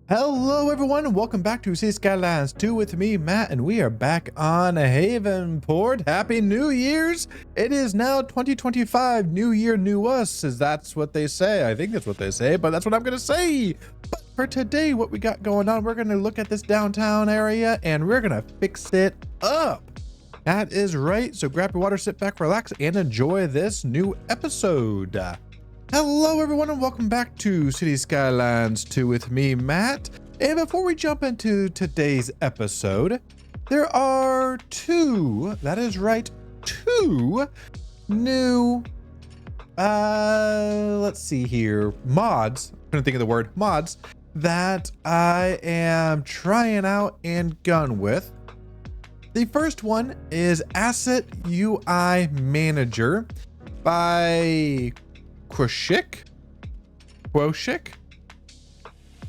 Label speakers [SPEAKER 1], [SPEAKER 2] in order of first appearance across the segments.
[SPEAKER 1] Hello everyone and welcome back to Skylines 2 with me, Matt, and we are back on Havenport. Happy New Year's! It is now 2025, new year, new us, as that's what they say. I think that's what they say, but that's what I'm gonna say. But for today, what we got going on, we're gonna look at this downtown area and we're gonna fix it up. That is right, so grab your water, sit back, relax, and enjoy this new episode. Hello everyone and welcome back to City Skylines 2 with me, Matt. And before we jump into today's episode, there are two new, let's see here, mods, I'm trying to think of the word, mods, that I am trying out and gun with. The first one is Asset UI Manager by Quoshik.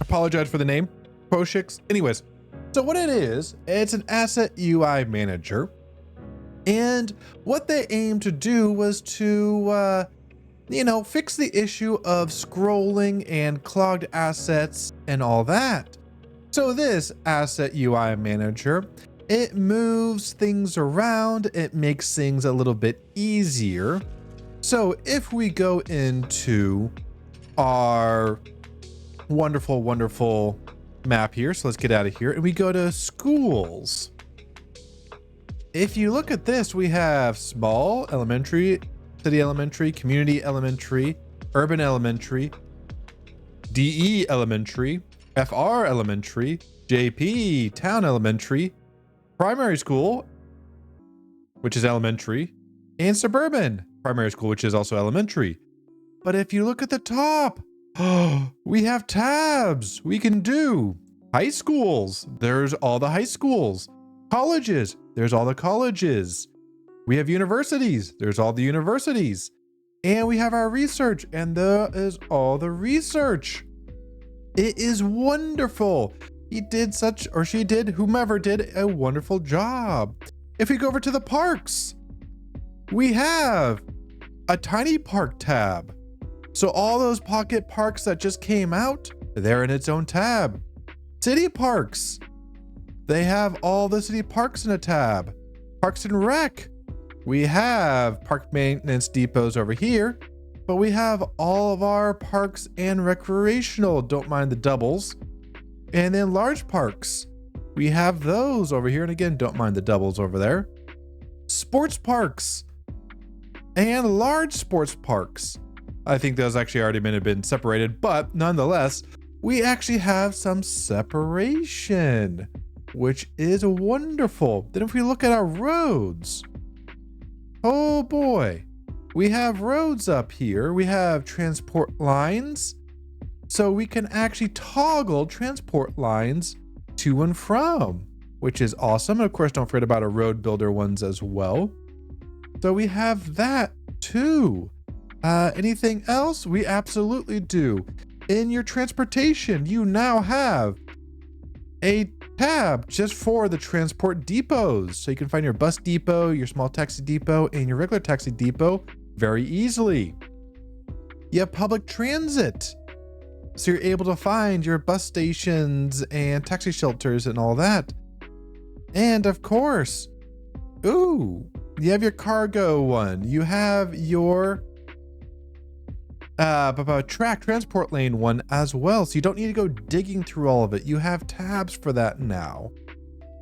[SPEAKER 1] Apologize for the name. Quoshiks. Anyways, so what it is, it's an asset UI manager. And what they aim to do was to, fix the issue of scrolling and clogged assets and all that. So this asset UI manager, it moves things around. It makes things a little bit easier. So if we go into our wonderful map here, so let's get out of here and we go to schools. If you look at this, we have small elementary, city elementary, community elementary, urban elementary, DE elementary, FR elementary, JP town elementary, primary school, which is elementary, and suburban primary school, which is also elementary. But if you look at the top, we have tabs. We can do high schools. There's all the high schools. Colleges. There's all the colleges. We have universities. There's all the universities. And we have our research, and there is all the research. It is wonderful. He did such, or she did, whomever did a wonderful job. If we go over to the parks, we have a tiny park tab. So all those pocket parks that just came out, they're in its own tab. City parks, they have all the city parks in a tab. Parks and Rec, we have park maintenance depots over here, but we have all of our parks and recreational, don't mind the doubles. And then large parks, we have those over here. And again, don't mind the doubles over there. Sports parks and large sports parks. I think those actually already may have been separated, but nonetheless, we actually have some separation, which is wonderful. Then if we look at our roads, oh boy, we have roads up here. We have transport lines. So we can actually toggle transport lines to and from, which is awesome. And of course, don't forget about our road builder ones as well. So we have that too. Anything else? We absolutely do. In your transportation, you now have a tab just for the transport depots. So you can find your bus depot, your small taxi depot, and your regular taxi depot very easily. You have public transit. So you're able to find your bus stations and taxi shelters and all that. And of course, you have your cargo one. You have your transport lane one as well. So you don't need to go digging through all of it. You have tabs for that now.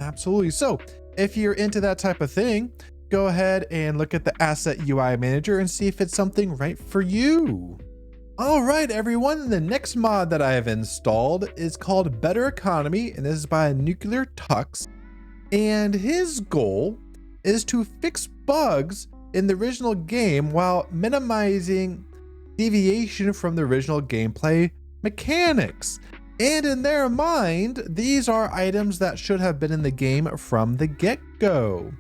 [SPEAKER 1] Absolutely. So if you're into that type of thing, go ahead and look at the Asset UI Manager and see if it's something right for you. All right, everyone, the next mod that I have installed is called Better Economy, and this is by Nuclear Tux. And his goal is to fix bugs in the original game while minimizing deviation from the original gameplay mechanics. And in their mind, these are items that should have been in the game from the get-go.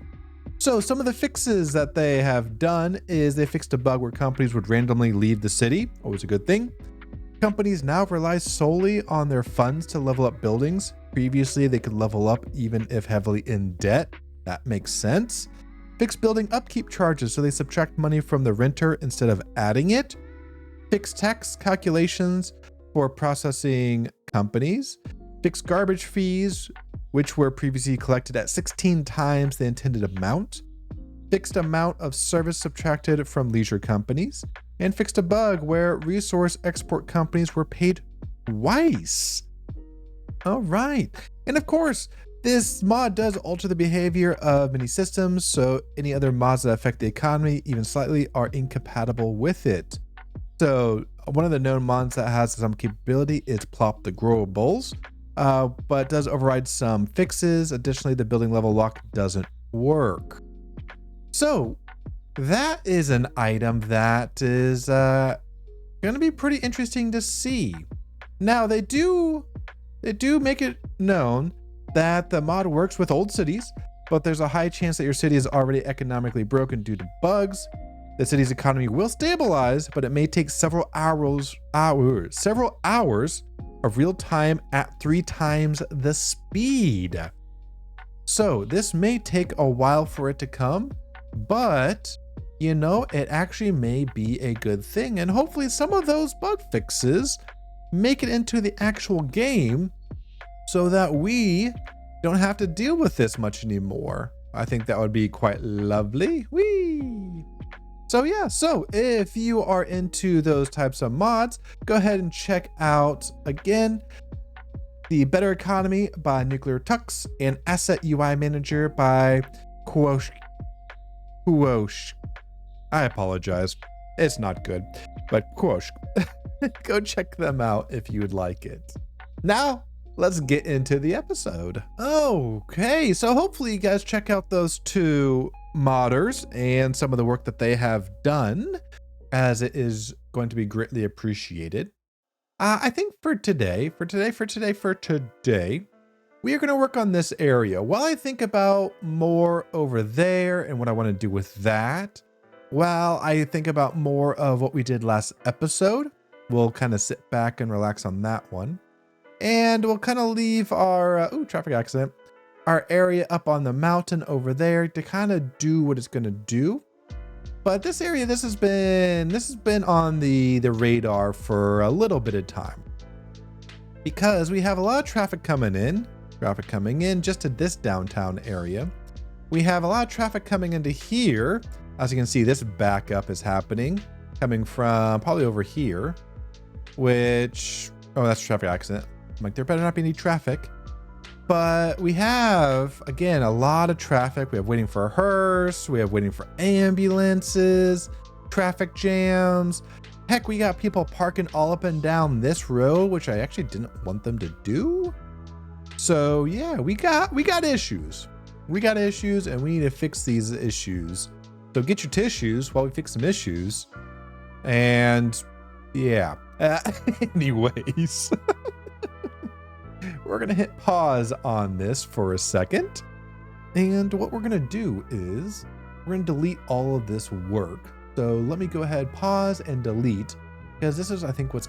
[SPEAKER 1] So some of the fixes that they have done is they fixed a bug where companies would randomly leave the city, always a good thing. Companies now rely solely on their funds to level up buildings. Previously, they could level up even if heavily in debt. That makes sense. Fix building upkeep charges, so they subtract money from the renter instead of adding it. Fix tax calculations for processing companies. Fix garbage fees, which were previously collected at 16 times the intended amount. Fixed amount of service subtracted from leisure companies. And fixed a bug where resource export companies were paid twice. All right. And of course, this mod does alter the behavior of many systems, so any other mods that affect the economy even slightly are incompatible with it. So one of the known mods that has some capability is Plop the Growables, but does override some fixes. Additionally, the building level lock doesn't work. So that is an item that is going to be pretty interesting to see. Now they do make it known that the mod works with old cities, but there's a high chance that your city is already economically broken due to bugs. The city's economy will stabilize, but it may take several hours of real time at 3 times the speed. So this may take a while for it to come, but you know, it actually may be a good thing. And hopefully some of those bug fixes make it into the actual game so that we don't have to deal with this much anymore. I think that would be quite lovely. Whee! So yeah, so if you are into those types of mods, go ahead and check out, again, the Better Economy by Nuclear Tux and Asset UI Manager by Quosh. I apologize. It's not good, but Quosh. Go check them out if you would like it. Now, let's get into the episode. Okay, so hopefully you guys check out those 2 modders and some of the work that they have done, as it is going to be greatly appreciated. I think for today, we are going to work on this area. While I think about more over there and what I want to do with that, while I think about more of what we did last episode, we'll kind of sit back and relax on that one. And we'll kind of leave our, traffic accident, our area up on the mountain over there to kind of do what it's going to do. But this area, this has been on the radar for a little bit of time, because we have a lot of traffic coming in just to this downtown area. We have a lot of traffic coming into here. As you can see, this backup is happening, coming from probably over here, which, that's a traffic accident. I'm like, there better not be any traffic. But we have, again, a lot of traffic. We have waiting for a hearse. We have waiting for ambulances, traffic jams. Heck, we got people parking all up and down this road, which I actually didn't want them to do. So yeah, we got issues. We got issues and we need to fix these issues. So get your tissues while we fix some issues. And yeah, anyways. We're gonna hit pause on this for a second. And what we're gonna do is we're gonna delete all of this work. So let me go ahead, pause and delete, because this is, I think, this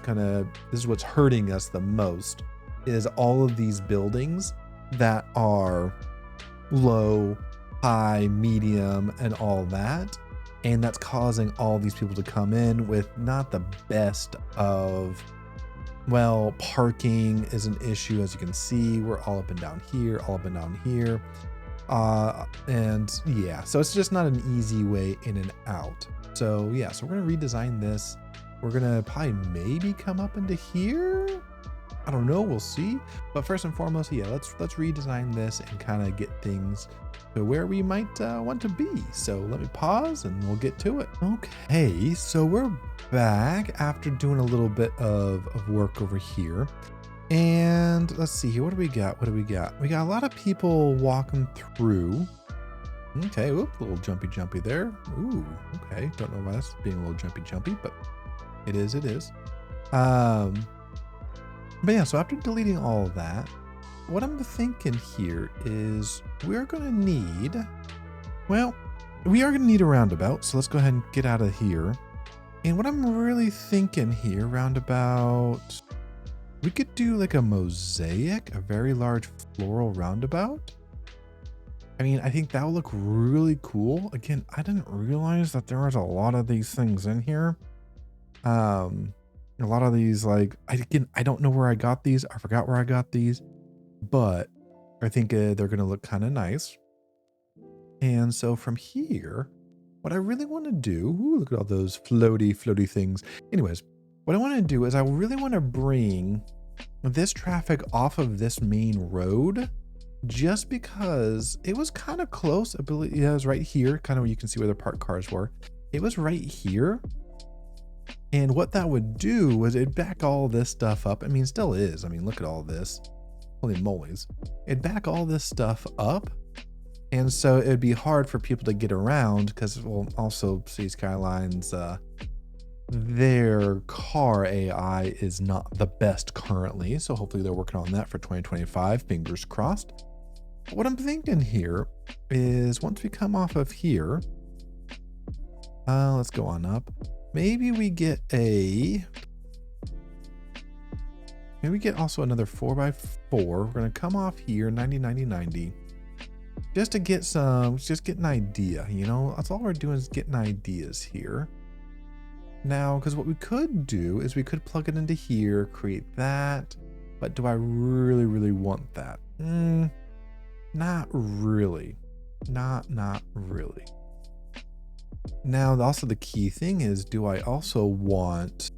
[SPEAKER 1] is what's hurting us the most, is all of these buildings that are low, high, medium, and all that. And that's causing all these people to come in with not the best of, well, parking is an issue. As you can see, we're all up and down here, and yeah, so it's just not an easy way in and out. So yeah, so we're gonna redesign this. We're gonna probably maybe come up into here. I don't know, we'll see. But first and foremost, yeah, let's redesign this and kind of get things to where we might want to be. So let me pause and we'll get to it. Okay, so we're back after doing a little bit of work over here. And let's see here, what do we got? We got a lot of people walking through. Okay, whoop, a little jumpy there. Ooh, okay, don't know why that's being a little jumpy, but it is. But yeah, so after deleting all of that, what I'm thinking here is we are going to need a roundabout. So let's go ahead and get out of here. And what I'm really thinking here, roundabout, we could do like a mosaic, a very large floral roundabout. I mean, I think that would look really cool. Again, I didn't realize that there was a lot of these things in here. A lot of these, like, I don't know where I got these. I forgot where I got these. but I think they're going to look kind of nice. And so from here, what I really want to do, ooh, look at all those floaty things. Anyways, what I want to do is I really want to bring this traffic off of this main road, just because it was kind of close. I believe it was right here, kind of where you can see where the parked cars were. It was right here. And what that would do was it'd back all this stuff up. I mean, still is. I mean, look at all this. Holy moly's. It'd back all this stuff up. And so it'd be hard for people to get around because, well, also see Skylines, their car AI is not the best currently. So hopefully they're working on that for 2025. Fingers crossed. But what I'm thinking here is once we come off of here, let's go on up. Maybe we get also another 4x4. We're going to come off here, 90, 90, 90. Just to get get an idea, you know, that's all we're doing is getting ideas here. Now, because what we could do is we could plug it into here, create that, but do I really want that? Not really. Not really. Now, also the key thing is, do I also want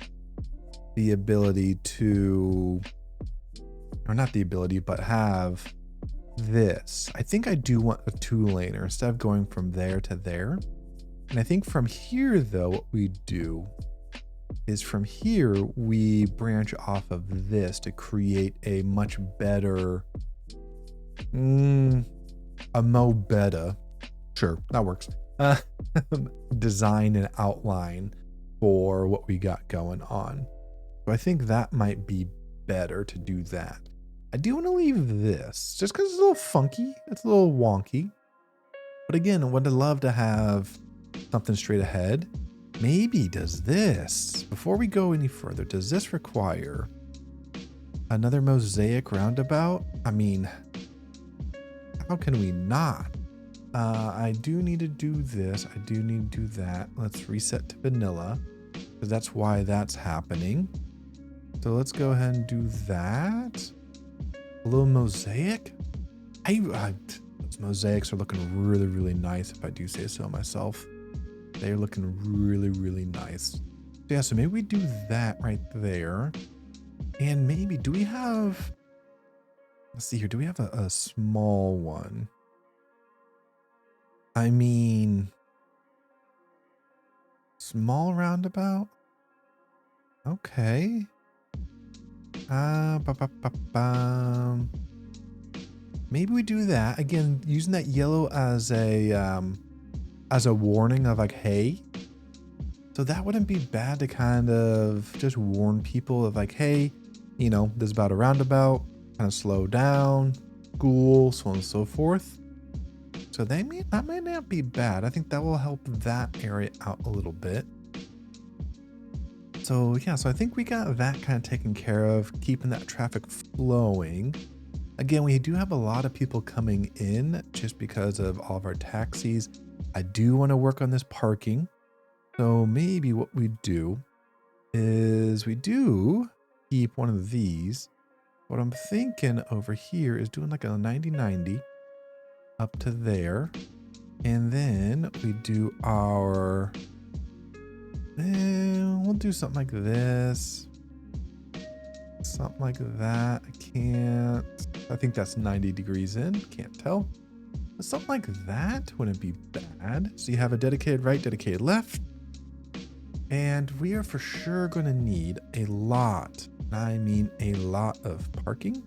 [SPEAKER 1] the ability to, or not the ability, but have this? I think I do want a 2-laner instead of going from there to there. And I think from here, though, what we do is from here, we branch off of this to create a much better, a mo better, sure, that works, design and outline for what we got going on. So I think that might be better to do that. I do want to leave this just because it's a little funky. It's a little wonky. But again, I would love to have something straight ahead. Maybe does this, before we go any further, does this require another mosaic roundabout? I mean, how can we not? I do need to do this. I do need to do that. Let's reset to vanilla because that's why that's happening. So let's go ahead and do that. A little mosaic. Those mosaics are looking really nice, if I do say so myself. They're looking really nice. So yeah, so maybe we do that right there. And maybe, do we have, let's see here, do we have a small one? I mean, small roundabout? Okay. Maybe we do that again, using that yellow as a warning of like, hey. So that wouldn't be bad to kind of just warn people of like, hey, you know, there's about a roundabout, kind of slow down, school, so on and so forth. So that may not be bad. I think that will help that area out a little bit. So yeah, so I think we got that kind of taken care of, keeping that traffic flowing. Again, we do have a lot of people coming in just because of all of our taxis. I do want to work on this parking. So maybe what we do is we do keep one of these. What I'm thinking over here is doing like a 90-90 up to there. And then we do our, we'll do something like this. Something like that. I think that's 90 degrees in. Can't tell. But something like that wouldn't be bad. So you have a dedicated right, dedicated left. And we are for sure going to need a lot. I mean a lot of parking.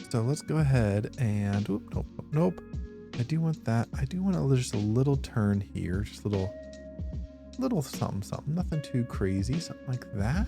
[SPEAKER 1] So let's go ahead and, nope. I do want that. I do want just a little turn here. Just a little something. Nothing too crazy. Something like that.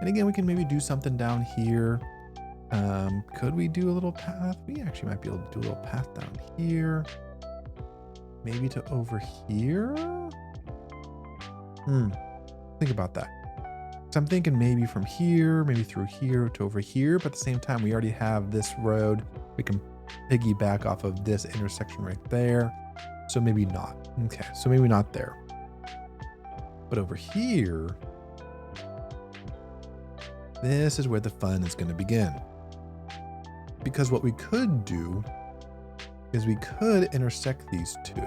[SPEAKER 1] And again, we can maybe do something down here. Could we do a little path? We actually might be able to do a little path down here. Maybe to over here? Think about that. So I'm thinking maybe from here, maybe through here to over here, but at the same time, we already have this road. We can piggyback off of this intersection right there. So maybe not. Okay, so maybe not there. But over here, this is where the fun is going to begin. Because what we could do is we could intersect these two.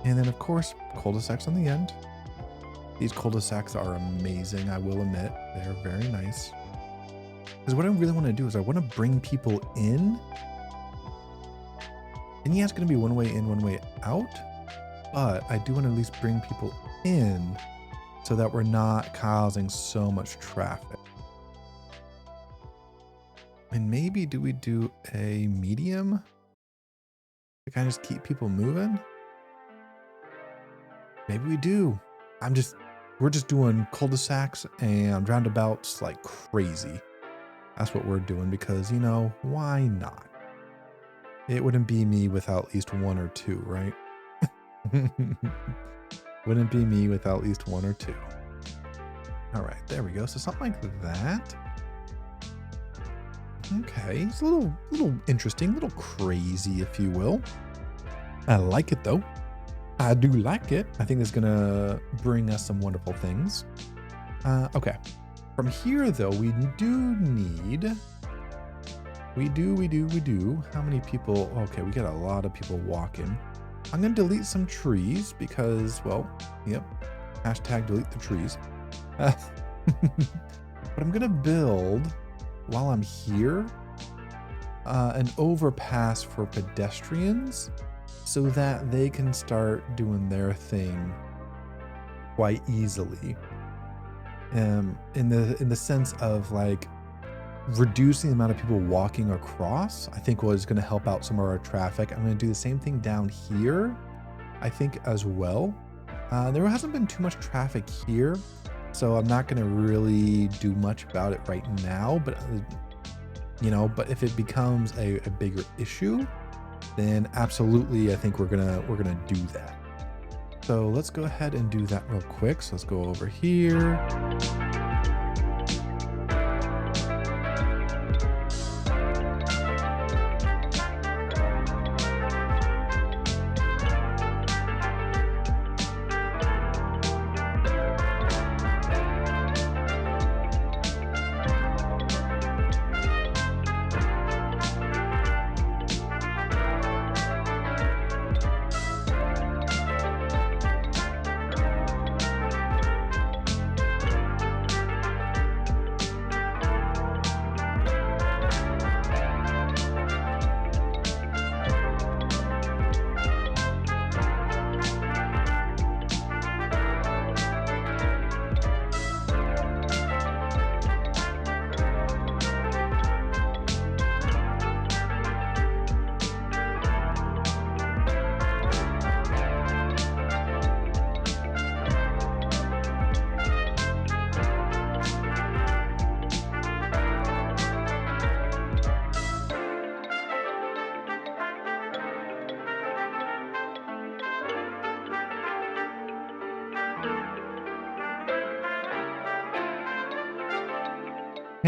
[SPEAKER 1] And then of course, cul-de-sacs on the end. These cul-de-sacs are amazing, I will admit. They're very nice. Because what I really want to do is I want to bring people in. And yeah, it's going to be one way in, one way out. But I do want to at least bring people in so that we're not causing so much traffic. And maybe do we do a medium to kind of just keep people moving? Maybe we do. We're just doing cul-de-sacs and roundabouts like crazy. That's what we're doing because, you know, why not? It wouldn't be me without at least one or two, right? Wouldn't be me without at least one or two. All right, there we go. So something like that. Okay, it's a little interesting, a little crazy, if you will. I like it though. I do like it. I think it's gonna bring us some wonderful things. Okay. From here though, we do. How many people? Okay, we got a lot of people walking. I'm gonna delete some trees because, well, yep. Hashtag delete the trees. But I'm gonna build, while I'm here, an overpass for pedestrians so that they can start doing their thing quite easily. In the sense of like reducing the amount of people walking across, I think was going to help out some of our traffic. I'm going to do the same thing down here, I think, as well. There hasn't been too much traffic here, so I'm not going to really do much about it right now, but you know, but if it becomes a bigger issue, then absolutely I think we're gonna do that. So let's go ahead and do that real quick. So let's go over here.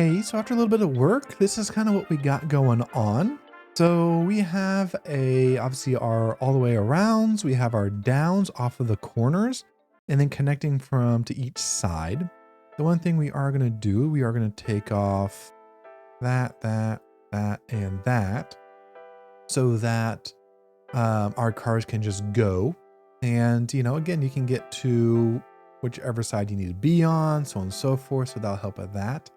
[SPEAKER 1] Hey, so after a little bit of work, this is kind of what we got going on. So we have obviously our all the way arounds, we have our downs off of the corners, and then connecting to each side. The one thing we are going to do, we are going to take off that, and that, so that our cars can just go. And, again, you can get to whichever side you need to be on, so on and so forth. So that'll help with that.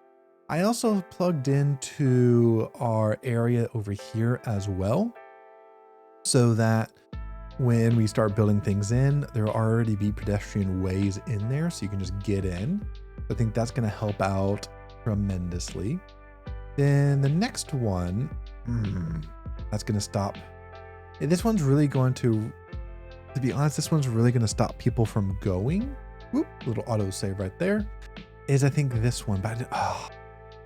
[SPEAKER 1] I also plugged into our area over here as well, so that when we start building things in, there will already be pedestrian ways in there, so you can just get in. I think that's going to help out tremendously. Then the next one, that's going to stop. This one's really going to be honest, this one's really going to stop people from going. Whoop, little auto save right there. Is I think this one, but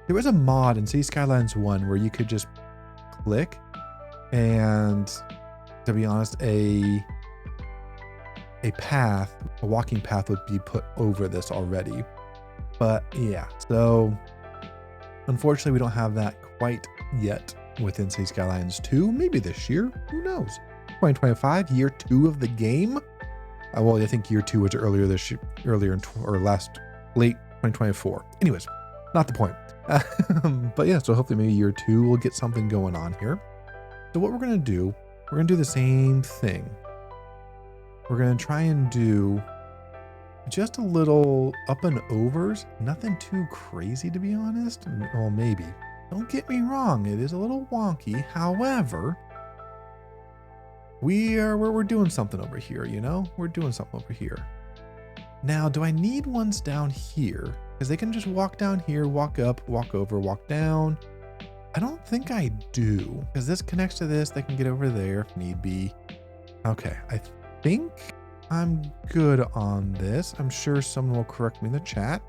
[SPEAKER 1] there was a mod in City Skylines 1 where you could just click, and to be honest, a walking path would be put over this already. But yeah, so unfortunately we don't have that quite yet within City Skylines 2. Maybe this year, who knows? 2025, year 2 of the game. Well, I think year 2 was earlier this year, late 2024. Anyways, not the point. But yeah, so hopefully maybe year 2 we'll get something going on here. So what we're going to do, we're going to do the same thing. We're going to try and do just a little up and overs. Nothing too crazy, to be honest. Well, maybe. Don't get me wrong, it is a little wonky. However, we're doing something over here, We're doing something over here. Now, do I need ones down here? Because they can just walk down here, walk up, walk over, walk down. I don't think I do, because this connects to this. They can get over there if need be. Okay, I think I'm good on this. I'm sure someone will correct me in the chat,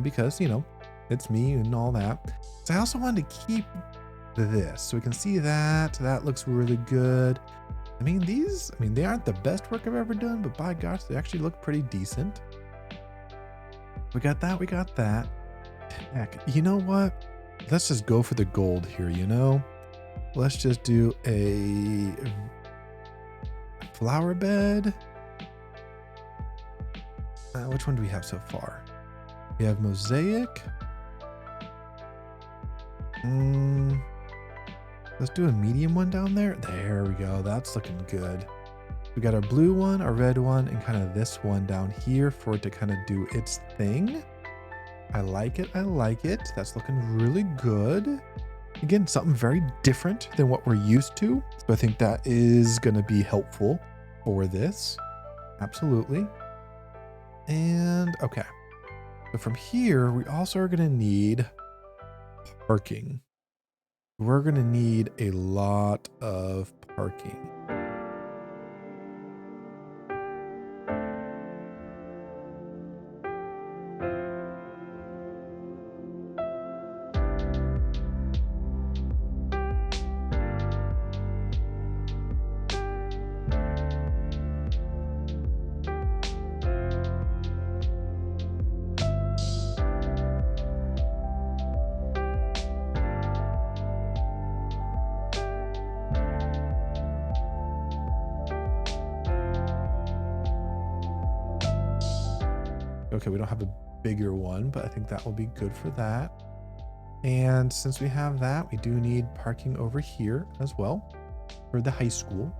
[SPEAKER 1] because, it's me and all that. So I also wanted to keep this, so we can see that. That looks really good. They aren't the best work I've ever done, but by gosh, they actually look pretty decent. We got that. Heck, you know what? Let's just go for the gold here, Let's just do a flower bed. Which one do we have so far? We have mosaic. Let's do a medium one down there. There we go. That's looking good. We got our blue one, our red one, and kind of this one down here for it to kind of do its thing. I like it. That's looking really good. Again, something very different than what we're used to. So I think that is going to be helpful for this. Absolutely. And okay. So from here, we also are going to need parking. We're going to need a lot of parking. Okay, we don't have a bigger one, but I think that will be good for that. And since we have that, we do need parking over here as well for the high school.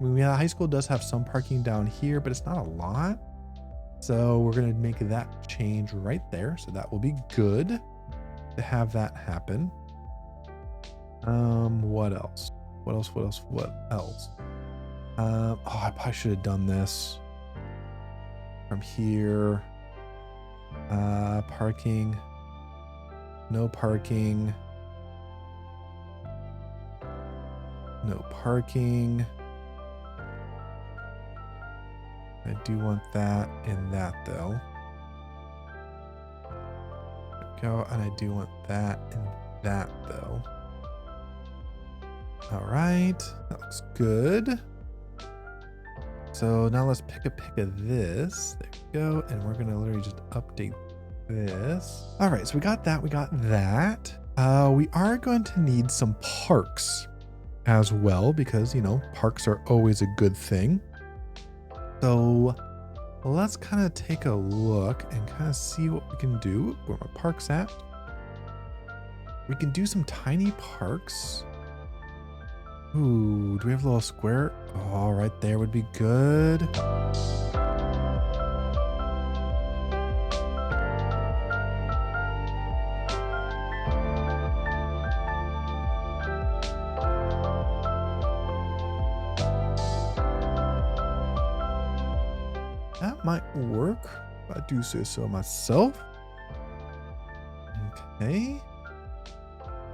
[SPEAKER 1] The high school does have some parking down here, but it's not a lot. So we're going to make that change right there. So that will be good to have that happen. What else? Oh, I probably should have done this from here. Parking. No parking. No parking. I do want that and that though. There we go. And I do want that and that though. All right, that looks good. So now let's pick a pick of this. There we go. And we're gonna literally just update this. All right, so we got that. We got that. We are going to need some parks as well because, you know, parks are always a good thing. So let's kind of take a look and kind of see what we can do. Where my park's at. We can do some tiny parks. Ooh, do we have a little square? Oh, right there would be good. That might work, if I do say so myself. Okay.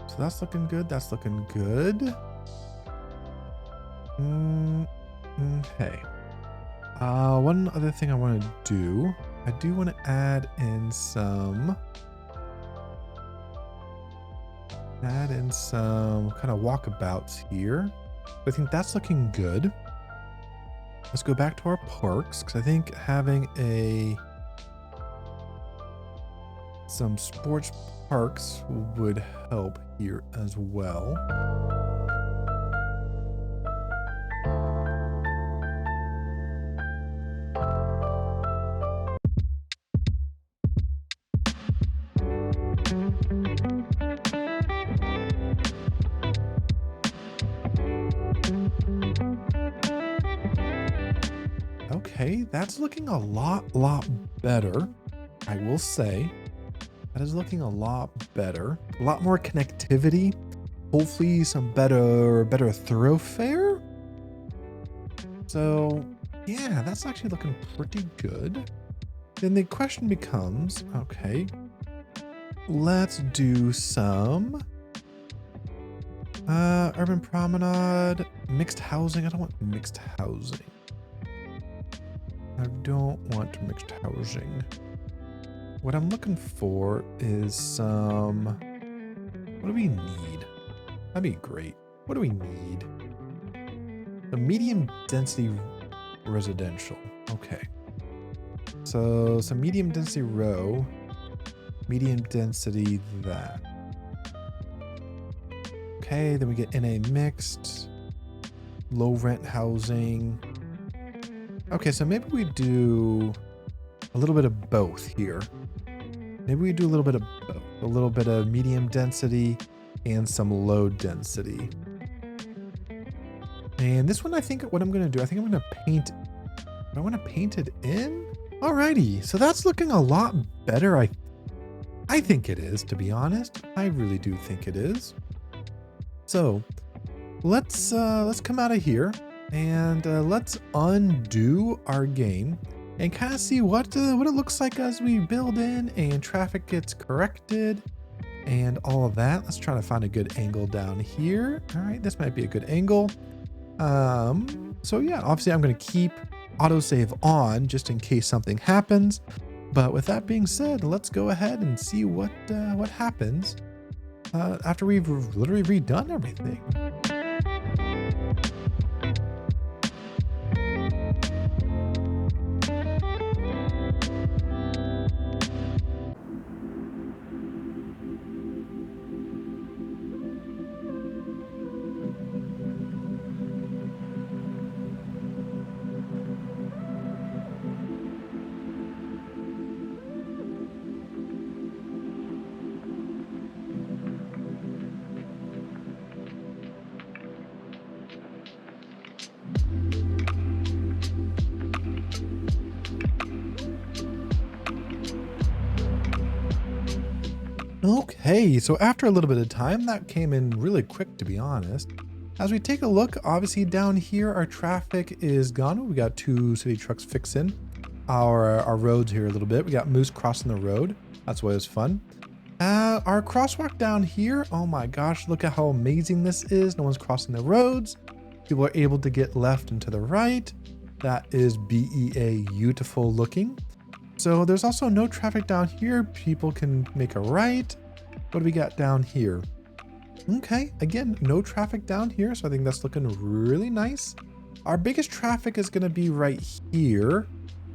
[SPEAKER 1] So that's looking good. That's looking good. Okay. One other thing I want to do. I do want to add in some kind of walkabouts here. I think that's looking good. Let's go back to our parks because I think having some sports parks would help here as well. Okay, that's looking a lot better. I will say that is looking a lot better. A lot more connectivity. Hopefully some better thoroughfare. So yeah, that's actually looking pretty good. Then the question becomes, okay, let's do some urban promenade, mixed housing. I don't want mixed housing. I don't want mixed housing. What I'm looking for is some... What do we need? That'd be great. What do we need? A medium density residential. Okay. So some medium density row. Medium density that. Okay, then we get NA mixed. Low rent housing. Okay, so maybe we do a little bit of both here. Maybe we do a little bit of both. A little bit of medium density and some low density. And this one, I think what I'm going to do, I think I'm going to paint. Do I want to paint it in? Alrighty, so that's looking a lot better. I think it is, to be honest. I really do think it is. So let's come out of here. And let's undo our game and kind of see what it looks like as we build in and traffic gets corrected and all of that. Let's try to find a good angle down here. All right, this might be a good angle. So yeah, obviously I'm going to keep autosave on just in case something happens. But with that being said, let's go ahead and see what happens after we've literally redone everything. Okay, so after a little bit of time, that came in really quick, to be honest. As we take a look, obviously down here, our traffic is gone. We got 2 city trucks fixing our roads here a little bit. We got Moose crossing the road. That's why it was fun. Our crosswalk down here, oh my gosh, look at how amazing this is. No one's crossing the roads. People are able to get left and to the right. That is beautiful looking. So there's also no traffic down here. People can make a right. What do we got down here? Okay, again, no traffic down here. So I think that's looking really nice. Our biggest traffic is going to be right here.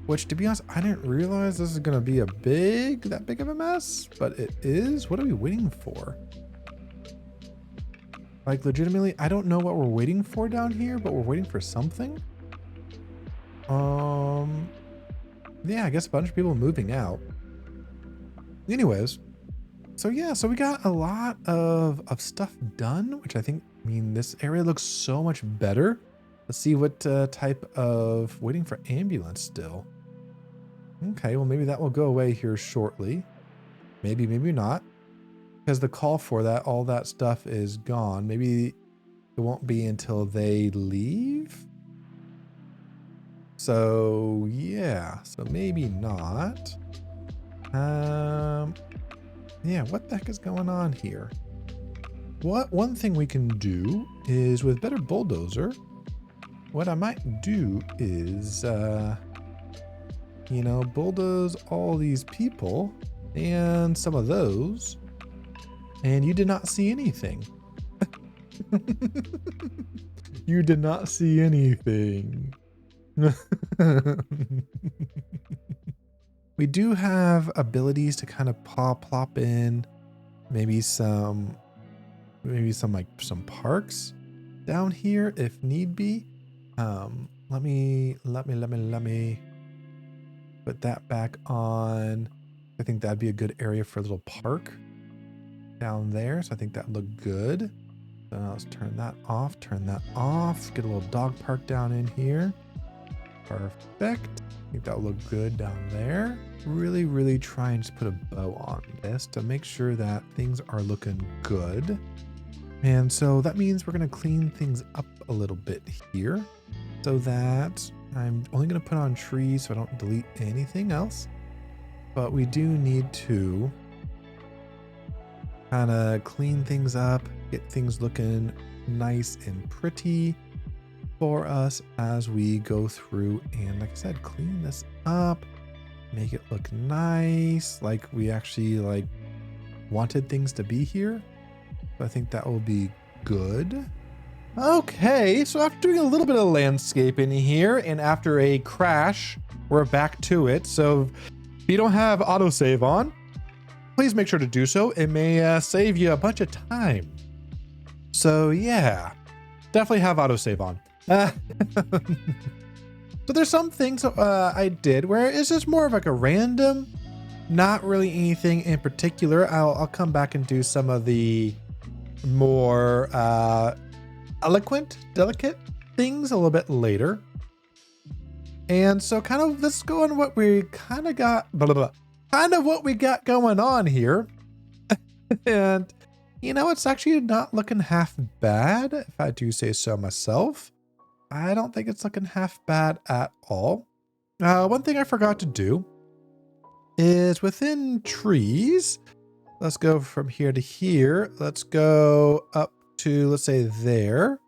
[SPEAKER 1] which to be honest, I didn't realize this is gonna be that big of a mess, but it is. What are we waiting for? Like legitimately, I don't know what we're waiting for down here, but we're waiting for something. Yeah, I guess a bunch of people moving out. Anyways, so yeah, so we got a lot of stuff done, which I think, I mean, this area looks so much better. Let's see what type of waiting for ambulance still. Okay, well, maybe that will go away here shortly. Maybe not. Because the call for that, all that stuff is gone. Maybe it won't be until they leave. So yeah, so maybe not. Yeah, what the heck is going on here? One thing we can do is with better Bulldozer, what I might do is, you know, bulldoze all these people and some of those. And you did not see anything. You did not see anything. We do have abilities to kind of plop in maybe some parks down here if need be. Let me put that back on. I think that'd be a good area for a little park down there. So I think that looked good. So now let's turn that off, Get a little dog park down in here. Perfect. I think that will look good down there. Really try and just put a bow on this to make sure that things are looking good. And so that means we're going to clean things up a little bit here so that I'm only going to put on trees so I don't delete anything else. But we do need to kind of clean things up, get things looking nice and pretty for us as we go through and, like I said, clean this up, make it look nice, like we actually like wanted things to be here. So I think that will be good. Okay, so after doing a little bit of landscaping here and after a crash, we're back to it. So if you don't have autosave on, please make sure to do so. It may save you a bunch of time. So yeah, definitely have autosave on. So there's some things I did where it's just more of like a random, not really anything in particular. I'll come back and do some of the more delicate things a little bit later. And so kind of let's go on what we kind of got, what we got going on here. And you know, it's actually not looking half bad, if I do say so myself. I don't think it's looking half bad at all. One thing I forgot to do is within trees, let's go from here to here. Let's go up to, let's say there.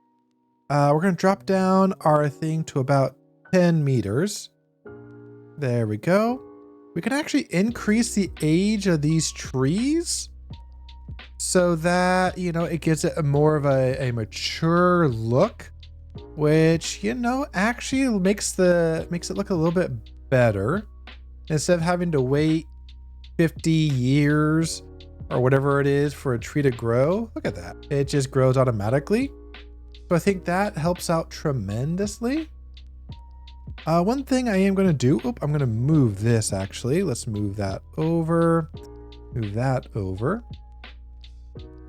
[SPEAKER 1] We're going to drop down our thing to about 10 meters. There we go. We can actually increase the age of these trees so that, you know, it gives it a more of a mature look, which, you know, actually makes it look a little bit better instead of having to wait 50 years or whatever it is for a tree to grow. Look at that. It just grows automatically. So I think that helps out tremendously. One thing I am going to do, I'm going to move this actually. Let's move that over, move that over.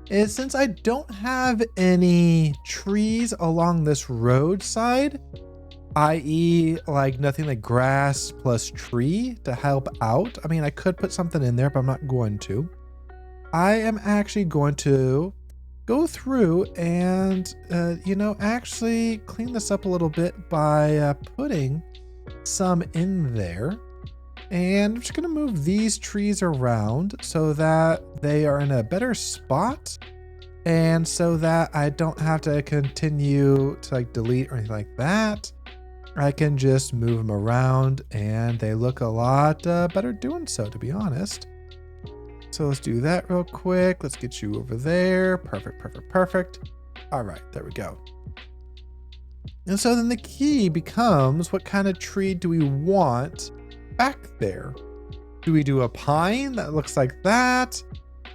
[SPEAKER 1] Is since I don't have any trees along this roadside, i.e. like nothing like grass plus tree to help out. I mean, I could put something in there, but I'm not going to. I am actually going to go through and, you know, actually clean this up a little bit by putting some in there. And I'm just going to move these trees around so that they are in a better spot. And so that I don't have to continue to like delete or anything like that. I can just move them around and they look a lot better doing so, to be honest. So let's do that real quick. Let's get you over there. Perfect. All right, there we go. And so then the key becomes, what kind of tree do we want back there? Do we do a pine that looks like that?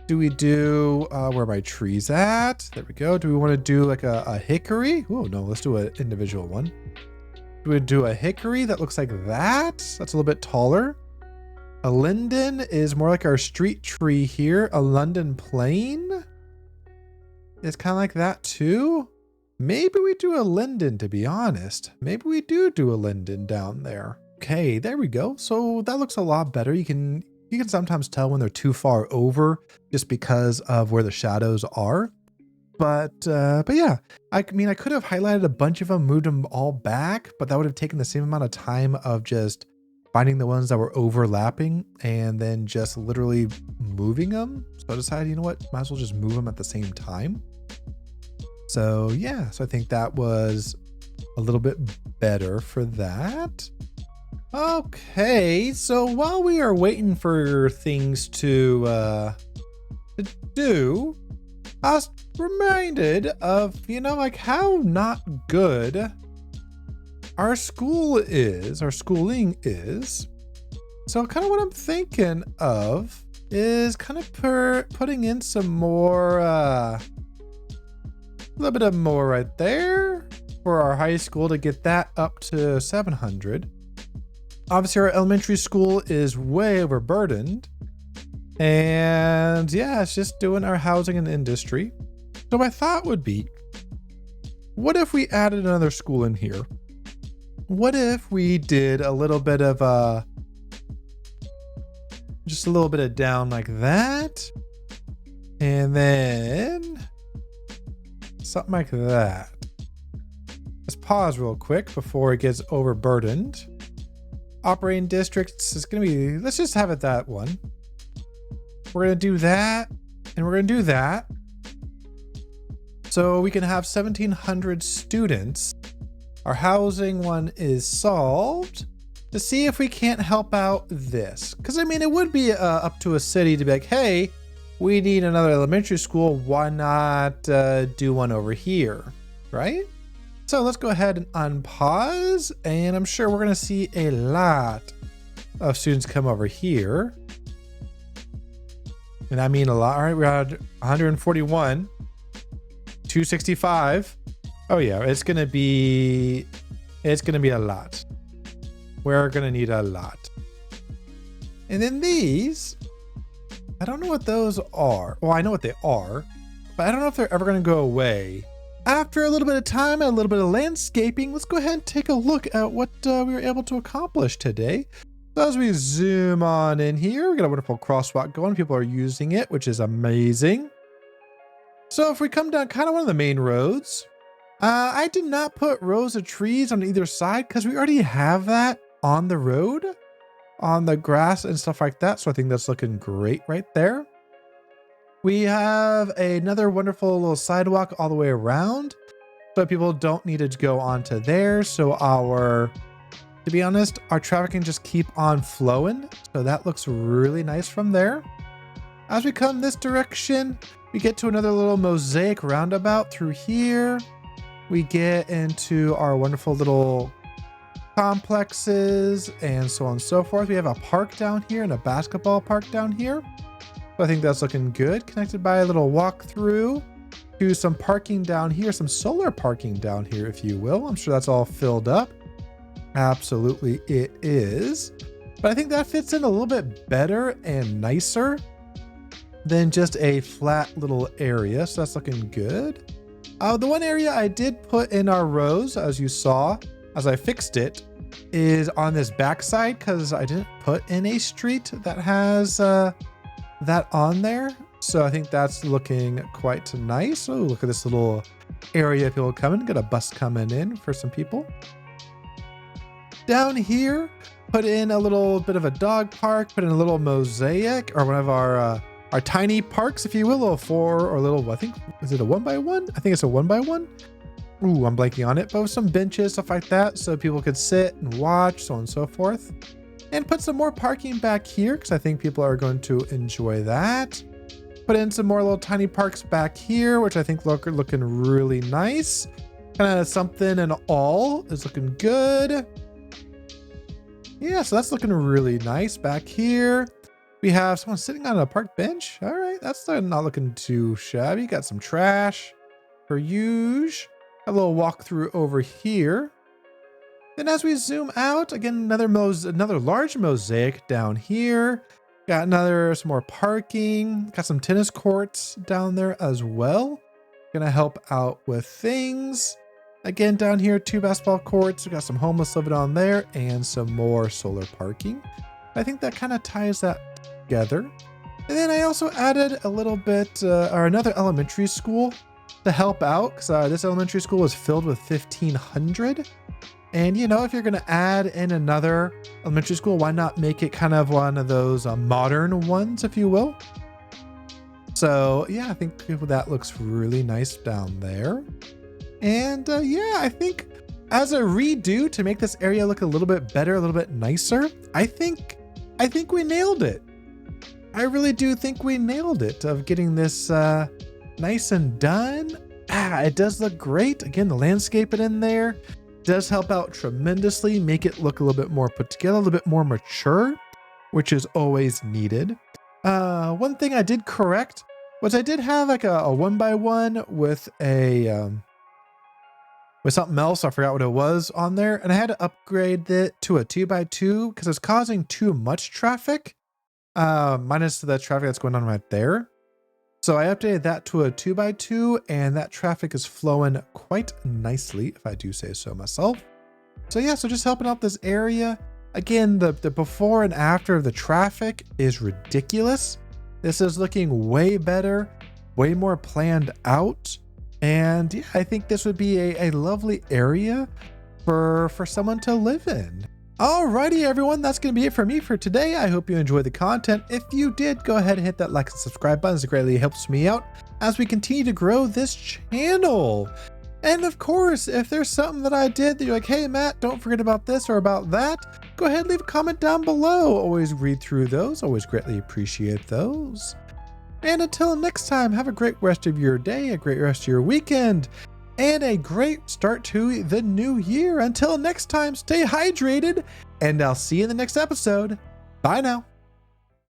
[SPEAKER 1] Do we do, where are my trees at? There we go. Do we want to do like a hickory? Oh, no, let's do an individual one. Do we do a hickory that looks like that? That's a little bit taller. A linden is more like our street tree here. A London plane is kind of like that too. Maybe we do a linden, to be honest. Maybe we do a linden down there. Okay, there we go. So that looks a lot better. You can sometimes tell when they're too far over just because of where the shadows are. But yeah, I mean, I could have highlighted a bunch of them, moved them all back, but that would have taken the same amount of time of just finding the ones that were overlapping and then just literally moving them. So I decided, you know what, might as well just move them at the same time. So yeah, so I think that was a little bit better for that. Okay, so while we are waiting for things to do, I was reminded of, you know, like how not good our schooling is. So kind of what I'm thinking of is kind of putting in some more, a little bit of more right there for our high school to get that up to 700. Obviously our elementary school is way overburdened. And yeah, it's just doing our housing and industry. So my thought would be, what if we added another school in here? What if we did a little bit of just a little bit of down like that, and then something like that. Let's pause real quick before it gets overburdened. Operating districts is going to be, let's just have it that one. We're going to do that, and we're going to do that. So we can have 1,700 students. Our housing one is solved. To see if we can't help out this. Because I mean, it would be up to a city to be like, hey, we need another elementary school. Why not do one over here, right? So let's go ahead and unpause. And I'm sure we're going to see a lot of students come over here. And I mean a lot. All right, we're at 141, 265. Oh yeah, it's going to be a lot. We're going to need a lot. And then these, I don't know what those are. Well, I know what they are, but I don't know if they're ever going to go away. After a little bit of time and a little bit of landscaping, let's go ahead and take a look at what we were able to accomplish today. So as we zoom on in here, we got a wonderful crosswalk going. People are using it, which is amazing. So if we come down kind of one of the main roads, I did not put rows of trees on either side because we already have that on the road, on the grass and stuff like that. So I think that's looking great right there. We have another wonderful little sidewalk all the way around, so people don't need to go onto there. So to be honest, our traffic can just keep on flowing. So that looks really nice from there. As we come this direction, we get to another little mosaic roundabout through here. We get into our wonderful little complexes and so on and so forth. We have a park down here and a basketball park down here. So I think that's looking good. Connected by a little walkthrough to some parking down here, some solar parking down here, if you will. I'm sure that's all filled up. Absolutely it is. But I think that fits in a little bit better and nicer than just a flat little area. So that's looking good. The one area I did put in our rows, as you saw, as I fixed it, is on this backside because I didn't put in a street that has that on there. So I think that's looking quite nice. Oh, look at this little area people coming. Got a bus coming in for some people. Down here, put in a little bit of a dog park, put in a little mosaic or one of our tiny parks, if you will, I think, is it a 1x1? I think it's a 1x1. Ooh, I'm blanking on it, but with some benches, stuff like that, so people could sit and watch, so on and so forth. And put some more parking back here, because I think people are going to enjoy that. Put in some more little tiny parks back here, which I think looking really nice. Kind of something and all is looking good. Yeah, so that's looking really nice. Back here, we have someone sitting on a park bench. All right, that's not looking too shabby. Got some trash for use. A little walkthrough over here. Then as we zoom out, again, another large mosaic down here. Got some more parking. Got some tennis courts down there as well. Gonna help out with things. Again, down here, 2 basketball courts. We got some homeless living on there and some more solar parking. I think that kind of ties that together. And then I also added a little bit, or another elementary school to help out, because this elementary school is filled with 1,500. And you know, if you're going to add in another elementary school, why not make it kind of one of those modern ones, if you will? So yeah, I think that looks really nice down there. And yeah, I think as a redo to make this area look a little bit better, a little bit nicer, I think we nailed it. I really do think we nailed it of getting this nice and done. It does look great. Again, the landscaping in there does help out tremendously, make it look a little bit more put together, a little bit more mature, which is always needed. One thing I did correct was I did have like a 1x1 with with something else. I forgot what it was on there, and I had to upgrade it to a 2x2 because it's causing too much traffic, minus the traffic that's going on right there. So I updated that to a 2x2, and that traffic is flowing quite nicely, if I do say so myself. So yeah, so just helping out this area. Again, the before and after of the traffic is ridiculous. This is looking way better, way more planned out. And yeah, I think this would be a lovely area for someone to live in. Alrighty, everyone, that's going to be it for me for today. I hope you enjoyed the content. If you did, go ahead and hit that like and subscribe button. It greatly helps me out as we continue to grow this channel. And of course, if there's something that I did that you're like, hey, Matt, don't forget about this or about that, go ahead and leave a comment down below. Always read through those. Always greatly appreciate those. And until next time, have a great rest of your day, a great rest of your weekend, and a great start to the new year. Until next time, stay hydrated, and I'll see you in the next episode. Bye now.